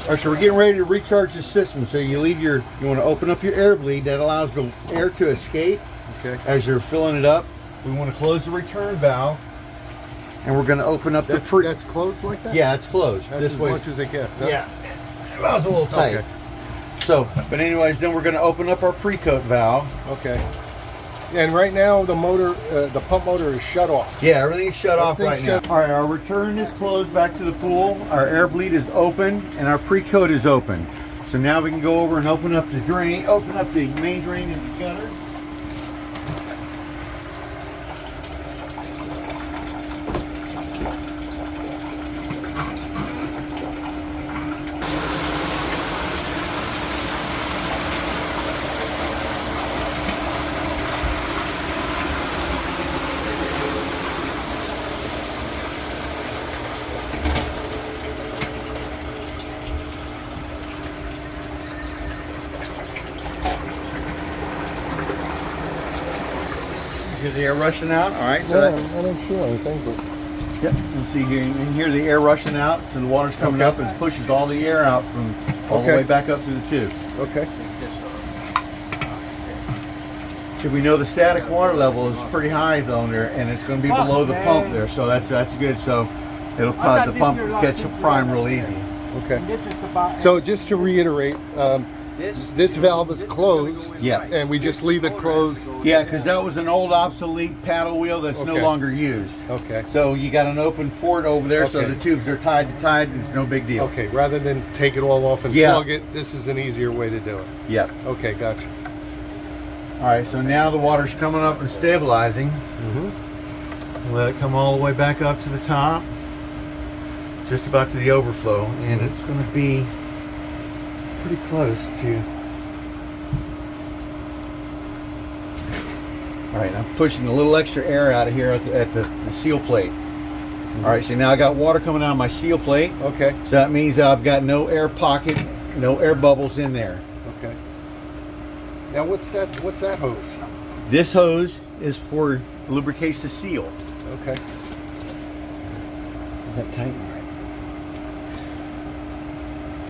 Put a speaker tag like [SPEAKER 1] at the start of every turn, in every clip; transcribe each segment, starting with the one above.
[SPEAKER 1] All right, so we're getting ready to recharge the system. So you want to open up your air bleed. That allows the air to escape.
[SPEAKER 2] Okay.
[SPEAKER 1] As you're filling it up, we want to close the return valve. And we're going to open up
[SPEAKER 2] that's closed like that?
[SPEAKER 1] Yeah, it's closed.
[SPEAKER 2] That's as much as it gets. Huh?
[SPEAKER 1] Yeah. It was a little tight.
[SPEAKER 2] Okay.
[SPEAKER 1] So, but anyways, then we're going to open up our pre-coat valve.
[SPEAKER 2] Okay. And right now the motor, the pump motor is shut off.
[SPEAKER 1] Yeah, everything is shut off right now. All right, our return is closed back to the pool. Our air bleed is open, and our pre-coat is open. So now we can go over and open up the drain, open up the main drain and the gutter. Hear the air rushing out. All right. So
[SPEAKER 2] yeah, I don't feel anything, but
[SPEAKER 1] yep. You can see here, you can hear the air rushing out. So the water's coming up and pushes all the air out from all the way back up through the tube.
[SPEAKER 2] Okay.
[SPEAKER 1] So we know the static water level is pretty high down there, and it's going to be below the pump there. So that's good. So it'll cause the pump to catch a prime real easy.
[SPEAKER 2] Okay. So just to reiterate, this valve is closed.
[SPEAKER 1] Yeah.
[SPEAKER 2] And we just leave it closed.
[SPEAKER 1] Yeah, because that was an old obsolete paddle wheel that's no longer used.
[SPEAKER 2] Okay.
[SPEAKER 1] So you got an open port over there, so the tubes are tied to tied. It's no big deal.
[SPEAKER 2] Okay. Rather than take it all off and plug it, this is an easier way to do it.
[SPEAKER 1] Yeah.
[SPEAKER 2] Okay. Gotcha.
[SPEAKER 1] All right. So now the water's coming up and stabilizing. Let it come all the way back up to the top, just about to the overflow, and it's going to be pretty close to. All right, I'm pushing a little extra air out of here at the seal plate. All right, so now I got water coming out of my seal plate.
[SPEAKER 2] Okay.
[SPEAKER 1] So that means I've got no air pocket, no air bubbles in there.
[SPEAKER 2] Okay. Now what's that hose?
[SPEAKER 1] This hose is for lubricates the seal.
[SPEAKER 2] Okay.
[SPEAKER 1] Is that tight? All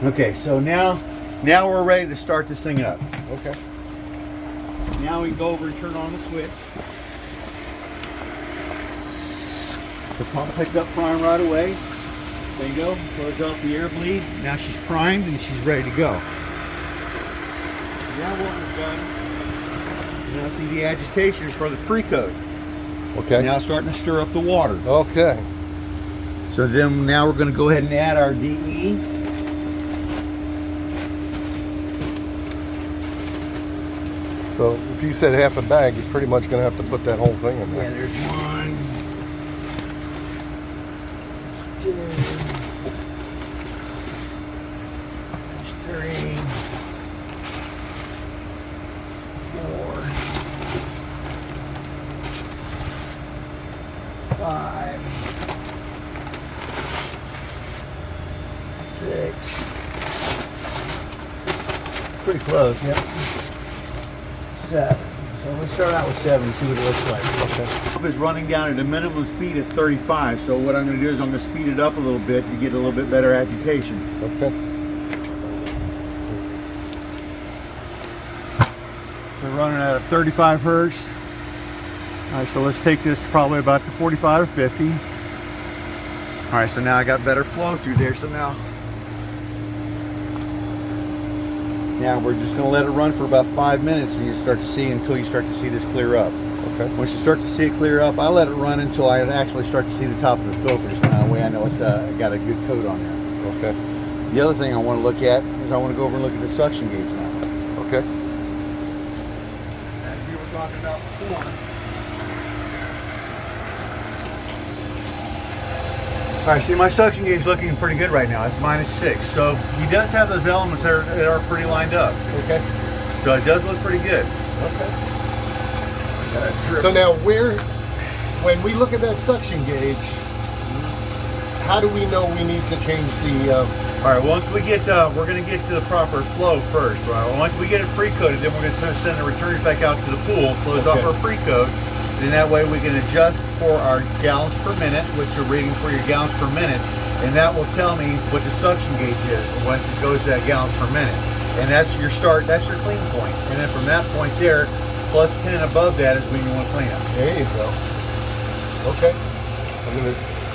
[SPEAKER 1] right. Okay, so now we're ready to start this thing up.
[SPEAKER 2] Okay.
[SPEAKER 1] Now we go over and turn on the switch. The pump picked up prime right away. There you go. Close off the air bleed. Now she's primed and she's ready to go. Now what we've done, you now see the agitation for the pre-coat.
[SPEAKER 2] Okay.
[SPEAKER 1] Now starting to stir up the water.
[SPEAKER 2] Okay.
[SPEAKER 1] So then now we're going to go ahead and add our DE.
[SPEAKER 2] So if you said half a bag, you're pretty much going to have to put that whole thing in there.
[SPEAKER 1] Yeah, there's 1, 2, 3, 4, 5, 6. Pretty close, yep. 7. So let's start out with 7 and see what it looks like. Okay. The pump is running down at a minimum speed of 35. So what I'm going to do is I'm going to speed it up a little bit to get a little bit better agitation.
[SPEAKER 2] Okay.
[SPEAKER 1] We're running at a 35 hertz. All right, so let's take this to probably about the 45 or 50. All right, so now I got better flow through there. So now we're just going to let it run for about 5 minutes, and you start to see until you start to see this clear up.
[SPEAKER 2] Okay.
[SPEAKER 1] Once you start to see it clear up, I let it run until I actually start to see the top of the filters. Now that way I know it's got a good coat on there.
[SPEAKER 2] Okay.
[SPEAKER 1] The other thing I want to look at is I want to go over and look at the suction gauge now.
[SPEAKER 2] Okay.
[SPEAKER 1] As we were talking about before. All right, see, my suction gauge is looking pretty good right now. It's -6. So he does have those elements that are pretty lined up.
[SPEAKER 2] Okay.
[SPEAKER 1] So it does look pretty good.
[SPEAKER 2] Okay. So now when we look at that suction gauge, how do we know we need to change the...
[SPEAKER 1] All right, once we get, we're going to get to the proper flow first. Right? Once we get it pre-coated, then we're going to send the returns back out to the pool, close off our pre-coat, and that way we can adjust for our gallons per minute, which you're reading for your gallons per minute, and that will tell me what the suction gauge is once it goes to gallons per minute. And that's your start, that's your clean point. And then from that point there, plus 10 above that is when you want to clean up.
[SPEAKER 2] There you go. Okay. I'm going to